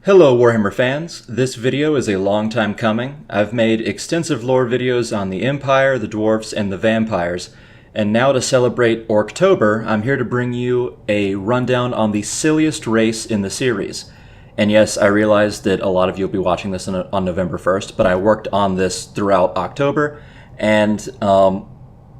Hello Warhammer fans, this video is a long time coming. I've made extensive lore videos on the Empire, the Dwarves, and the Vampires, and now to celebrate Orctober, I'm here to bring you a rundown on the silliest race in the series. And yes, I realize that a lot of you will be watching this on November 1st, but I worked on this throughout October, and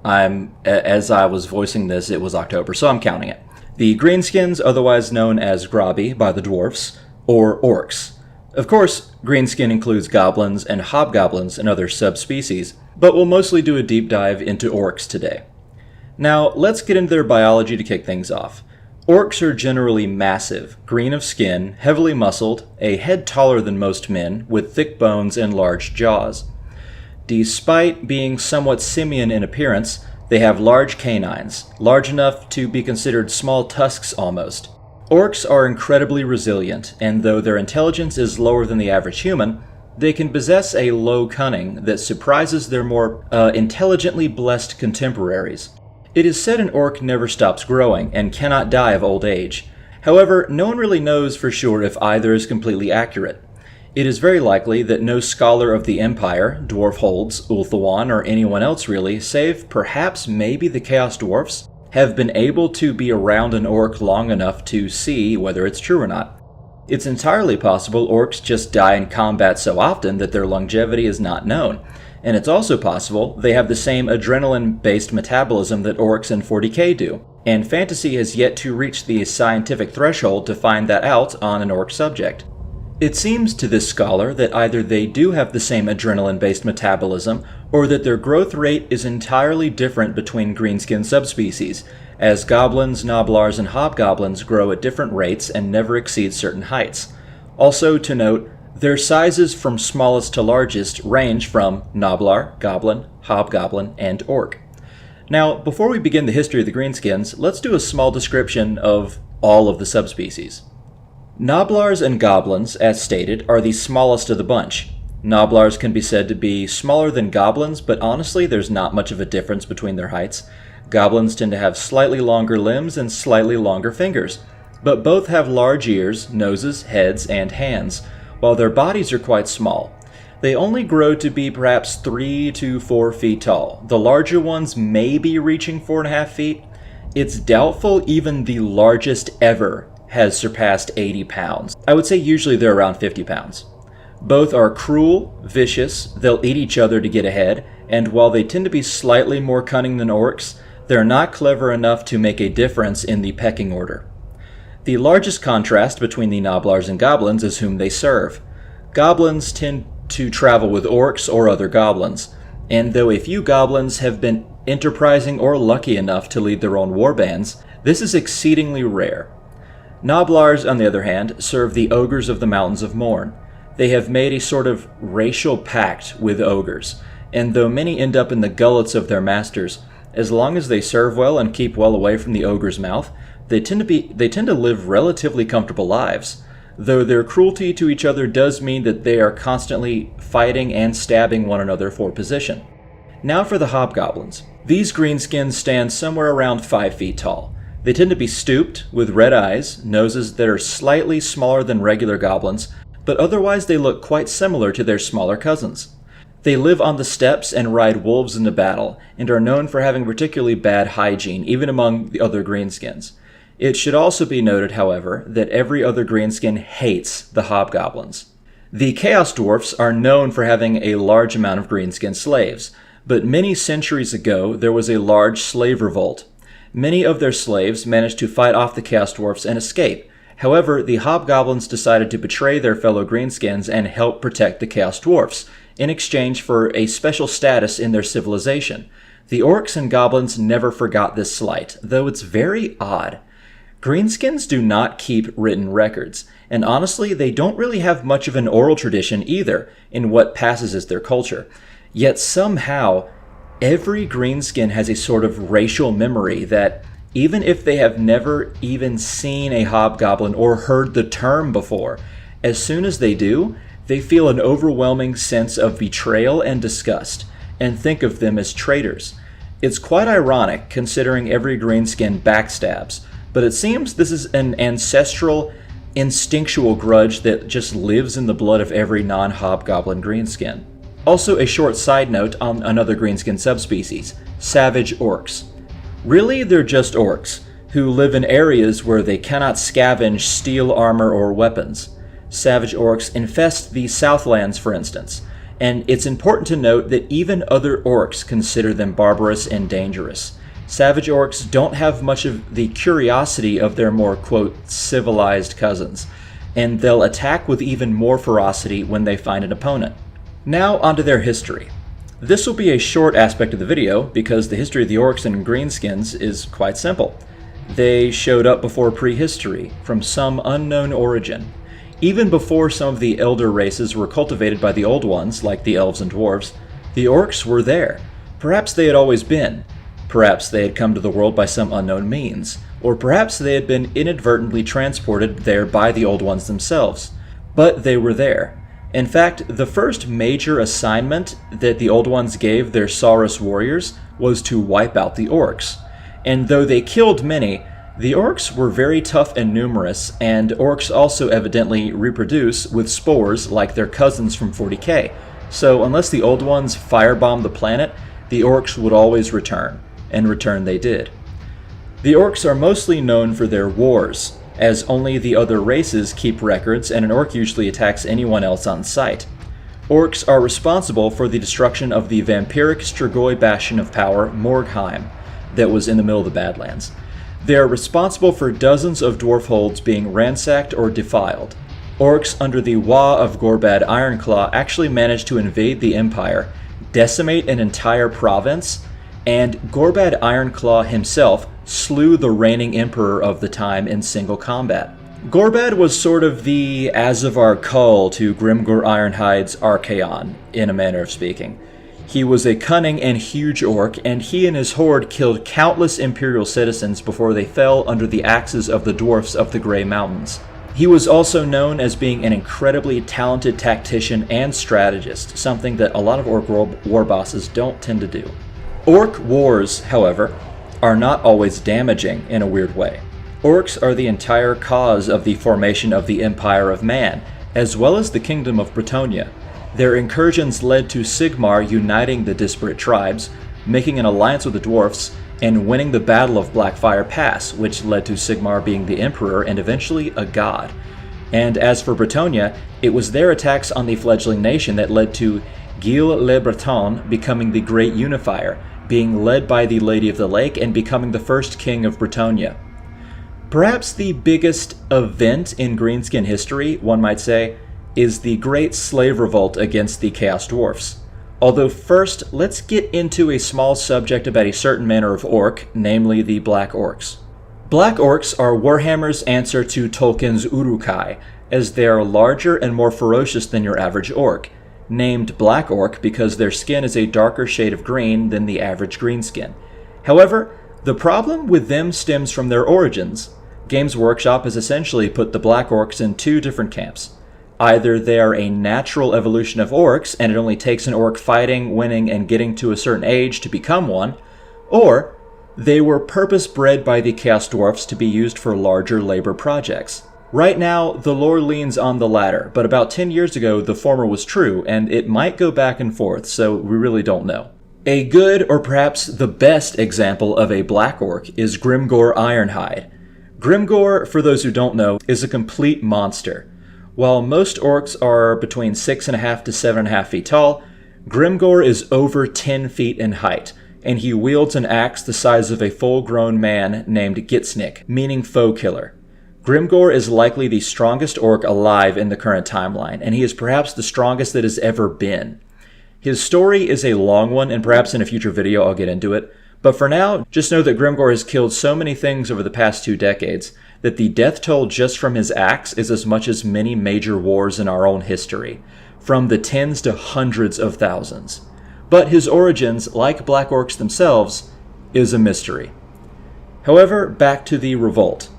as I was voicing this, it was October, so I'm counting it. The Greenskins, otherwise known as Grobby by the Dwarves, or Orcs. Of course, greenskin includes goblins and hobgoblins and other subspecies, but we'll mostly do a deep dive into orcs today. Now, let's get into their biology to kick things off. Orcs are generally massive, green of skin, heavily muscled, a head taller than most men, with thick bones and large jaws. Despite being somewhat simian in appearance, they have large canines, large enough to be considered small tusks almost. Orcs are incredibly resilient, and though their intelligence is lower than the average human, they can possess a low cunning that surprises their more intelligently blessed contemporaries. It is said an orc never stops growing and cannot die of old age. However, no one really knows for sure if either is completely accurate. It is very likely that no scholar of the Empire, Dwarf Holds, Ulthuan, or anyone else really, save perhaps maybe the Chaos Dwarfs, have been able to be around an orc long enough to see whether it's true or not. It's entirely possible orcs just die in combat so often that their longevity is not known, and it's also possible they have the same adrenaline-based metabolism that orcs in 40k do, and fantasy has yet to reach the scientific threshold to find that out on an orc subject. It seems to this scholar that either they do have the same adrenaline-based metabolism, or that their growth rate is entirely different between greenskin subspecies, as goblins, gnoblars, and hobgoblins grow at different rates and never exceed certain heights. Also to note, their sizes from smallest to largest range from gnoblar, goblin, hobgoblin, and orc. Now, before we begin the history of the greenskins, let's do a small description of all of the subspecies. Gnoblars and goblins, as stated, are the smallest of the bunch. Gnoblars can be said to be smaller than goblins, but honestly there's not much of a difference between their heights. Goblins tend to have slightly longer limbs and slightly longer fingers, but both have large ears, noses, heads, and hands, while their bodies are quite small. They only grow to be perhaps 3 to 4 feet tall. The larger ones may be reaching 4.5 feet. It's doubtful even the largest ever has surpassed 80 pounds. I would say usually they're around 50 pounds. Both are cruel, vicious, they'll eat each other to get ahead, and while they tend to be slightly more cunning than orcs, they're not clever enough to make a difference in the pecking order. The largest contrast between the gnoblars and goblins is whom they serve. Goblins tend to travel with orcs or other goblins, and though a few goblins have been enterprising or lucky enough to lead their own warbands, this is exceedingly rare. Gnoblars, on the other hand, serve the ogres of the Mountains of Morn. They have made a sort of racial pact with ogres, and though many end up in the gullets of their masters, as long as they serve well and keep well away from the ogre's mouth, they tend to live relatively comfortable lives, though their cruelty to each other does mean that they are constantly fighting and stabbing one another for position. Now for the hobgoblins. These greenskins stand somewhere around 5 feet tall. They tend to be stooped, with red eyes, noses that are slightly smaller than regular goblins, but otherwise they look quite similar to their smaller cousins. They live on the steppes and ride wolves into battle, and are known for having particularly bad hygiene, even among the other greenskins. It should also be noted, however, that every other greenskin hates the hobgoblins. The Chaos Dwarfs are known for having a large amount of greenskin slaves, but many centuries ago there was a large slave revolt. Many of their slaves managed to fight off the Chaos Dwarfs and escape. However, the hobgoblins decided to betray their fellow greenskins and help protect the Chaos Dwarfs, in exchange for a special status in their civilization. The orcs and goblins never forgot this slight, though it's very odd. Greenskins do not keep written records, and honestly, they don't really have much of an oral tradition either in what passes as their culture. Yet somehow, every greenskin has a sort of racial memory that, even if they have never even seen a hobgoblin or heard the term before, as soon as they do, they feel an overwhelming sense of betrayal and disgust, and think of them as traitors. It's quite ironic, considering every greenskin backstabs, but it seems this is an ancestral instinctual grudge that just lives in the blood of every non-hobgoblin greenskin. Also, a short side note on another greenskin subspecies, savage orcs. Really, they're just orcs, who live in areas where they cannot scavenge steel armor or weapons. Savage orcs infest the Southlands, for instance, and it's important to note that even other orcs consider them barbarous and dangerous. Savage orcs don't have much of the curiosity of their more, quote, civilized cousins, and they'll attack with even more ferocity when they find an opponent. Now onto their history. This will be a short aspect of the video because the history of the orcs and greenskins is quite simple. They showed up before prehistory, from some unknown origin. Even before some of the elder races were cultivated by the old ones, like the elves and dwarves, the orcs were there. Perhaps they had always been. Perhaps they had come to the world by some unknown means. Or perhaps they had been inadvertently transported there by the old ones themselves. But they were there. In fact, the first major assignment that the Old Ones gave their Saurus warriors was to wipe out the orcs. And though they killed many, the orcs were very tough and numerous, and orcs also evidently reproduce with spores like their cousins from 40k. So unless the Old Ones firebombed the planet, the orcs would always return, and return they did. The orcs are mostly known for their wars, as only the other races keep records and an orc usually attacks anyone else on sight. Orcs are responsible for the destruction of the vampiric Strigoi bastion of power, Morgheim, that was in the middle of the Badlands. They are responsible for dozens of dwarf holds being ransacked or defiled. Orcs under the Wa of Gorbad Ironclaw actually managed to invade the Empire, decimate an entire province, and Gorbad Ironclaw himself slew the reigning emperor of the time in single combat. Gorbad was sort of the Azavar Kull to Grimgor Ironhide's Archaon, in a manner of speaking. He was a cunning and huge orc, and he and his horde killed countless imperial citizens before they fell under the axes of the dwarfs of the Grey Mountains. He was also known as being an incredibly talented tactician and strategist, something that a lot of orc war bosses don't tend to do. Orc Wars, however, are not always damaging in a weird way. Orcs are the entire cause of the formation of the Empire of Man, as well as the Kingdom of Bretonnia. Their incursions led to Sigmar uniting the disparate tribes, making an alliance with the dwarfs, and winning the Battle of Blackfire Pass, which led to Sigmar being the emperor and eventually a god. And as for Bretonnia, it was their attacks on the fledgling nation that led to Gilles le Breton becoming the Great Unifier, being led by the Lady of the Lake and becoming the first king of Bretonnia. Perhaps the biggest event in greenskin history, one might say, is the Great Slave Revolt against the Chaos Dwarfs. Although first, let's get into a small subject about a certain manner of orc, namely the Black Orcs. Black Orcs are Warhammer's answer to Tolkien's Uruk-hai, as they are larger and more ferocious than your average orc, named Black Orc because their skin is a darker shade of green than the average greenskin. However, the problem with them stems from their origins. Games Workshop has essentially put the Black Orcs in two different camps. Either they are a natural evolution of orcs, and it only takes an orc fighting, winning, and getting to a certain age to become one, or they were purpose-bred by the Chaos Dwarfs to be used for larger labor projects. Right now, the lore leans on the latter, but about 10 years ago the former was true, and it might go back and forth, so we really don't know. A good, or perhaps the best example of a Black Orc is Grimgor Ironhide. Grimgor, for those who don't know, is a complete monster. While most orcs are between 6.5 to 7.5 feet tall, Grimgor is over 10 feet in height, and he wields an axe the size of a full-grown man named Gitsnik, meaning foe killer. Grimgor is likely the strongest orc alive in the current timeline, and he is perhaps the strongest that has ever been. His story is a long one, and perhaps in a future video I'll get into it, but for now, just know that Grimgor has killed so many things over the past 2 decades that the death toll just from his axe is as much as many major wars in our own history, from the tens to hundreds of thousands. But his origins, like Black Orcs themselves, is a mystery. However, back to the revolt.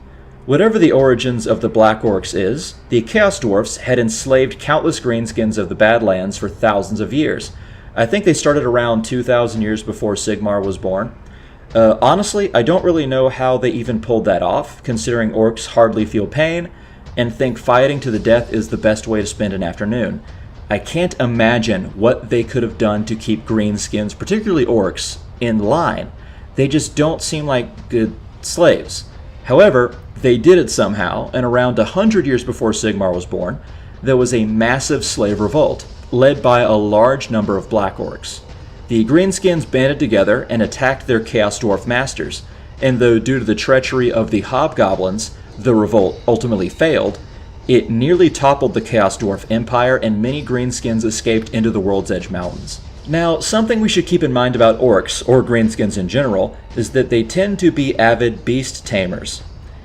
Whatever the origins of the Black Orcs is, the Chaos Dwarfs had enslaved countless greenskins of the Badlands for thousands of years. I think they started around 2,000 years before Sigmar was born. Honestly, I don't really know how they even pulled that off, considering orcs hardly feel pain, and think fighting to the death is the best way to spend an afternoon. I can't imagine what they could have done to keep greenskins, particularly orcs, in line. They just don't seem like good slaves. However, they did it somehow, and around 100 years before Sigmar was born, there was a massive slave revolt, led by a large number of black orcs. The greenskins banded together and attacked their Chaos Dwarf masters, and though due to the treachery of the hobgoblins, the revolt ultimately failed, it nearly toppled the Chaos Dwarf Empire, and many greenskins escaped into the World's Edge Mountains. Now, something we should keep in mind about orcs, or greenskins in general, is that they tend to be avid beast tamers.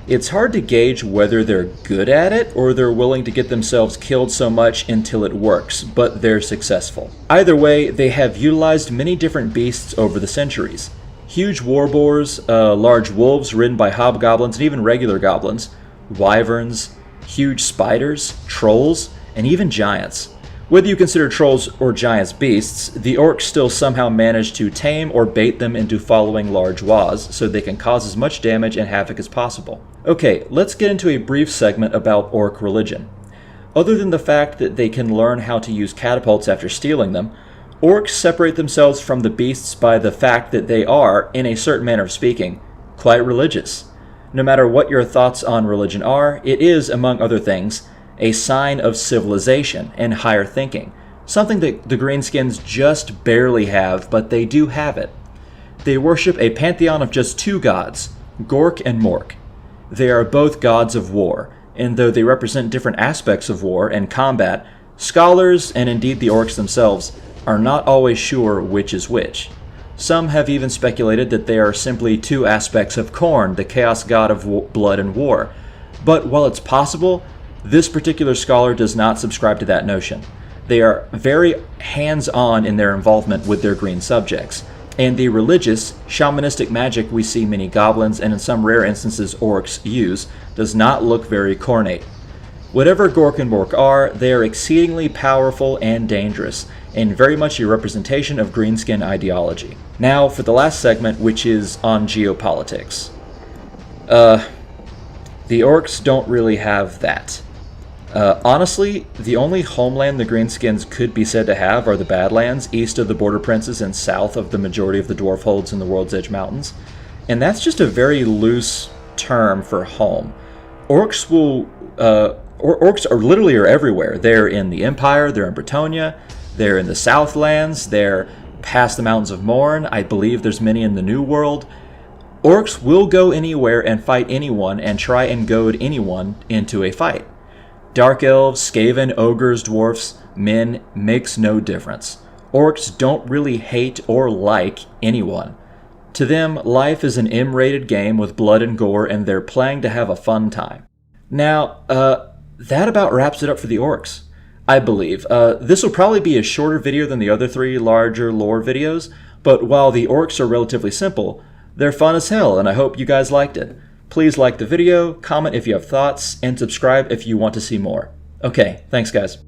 It's hard to gauge whether they're good at it or they're willing to get themselves killed so much until it works, but they're successful. Either way, they have utilized many different beasts over the centuries. Huge war boars, large wolves ridden by hobgoblins and even regular goblins, wyverns, huge spiders, trolls, and even giants. Whether you consider trolls or giants beasts, the orcs still somehow manage to tame or bait them into following large was, so they can cause as much damage and havoc as possible. Okay, let's get into a brief segment about orc religion. Other than the fact that they can learn how to use catapults after stealing them, orcs separate themselves from the beasts by the fact that they are, in a certain manner of speaking, quite religious. No matter what your thoughts on religion are, it is, among other things, a sign of civilization and higher thinking, something that the greenskins just barely have, but they do have it. They worship a pantheon of just two gods, Gork and Mork. They are both gods of war, and though they represent different aspects of war and combat, scholars, and indeed the orcs themselves, are not always sure which is which. Some have even speculated that they are simply two aspects of Khorne, the chaos god of blood and war. But while it's possible, this particular scholar does not subscribe to that notion. They are very hands-on in their involvement with their green subjects, and the religious, shamanistic magic we see many goblins and in some rare instances orcs use does not look very Khornate. Whatever Gork and Mork are, they are exceedingly powerful and dangerous, and very much a representation of greenskin ideology. Now for the last segment, which is on geopolitics. The orcs don't really have that. Honestly, the only homeland the greenskins could be said to have are the Badlands, east of the Border Princes and south of the majority of the dwarf holds in the World's Edge Mountains. And that's just a very loose term for home. Orcs are literally everywhere. They're in the Empire, they're in Bretonnia, they're in the Southlands, they're past the Mountains of Morn. I believe there's many in the New World. Orcs will go anywhere and fight anyone and try and goad anyone into a fight. Dark elves, skaven, ogres, dwarfs, men, makes no difference. Orcs don't really hate or like anyone. To them, life is an M-rated game with blood and gore, and they're playing to have a fun time. Now, that about wraps it up for the orcs, I believe. This will probably be a shorter video than the other three larger lore videos, but while the orcs are relatively simple, they're fun as hell, and I hope you guys liked it. Please like the video, comment if you have thoughts, and subscribe if you want to see more. Okay, thanks guys.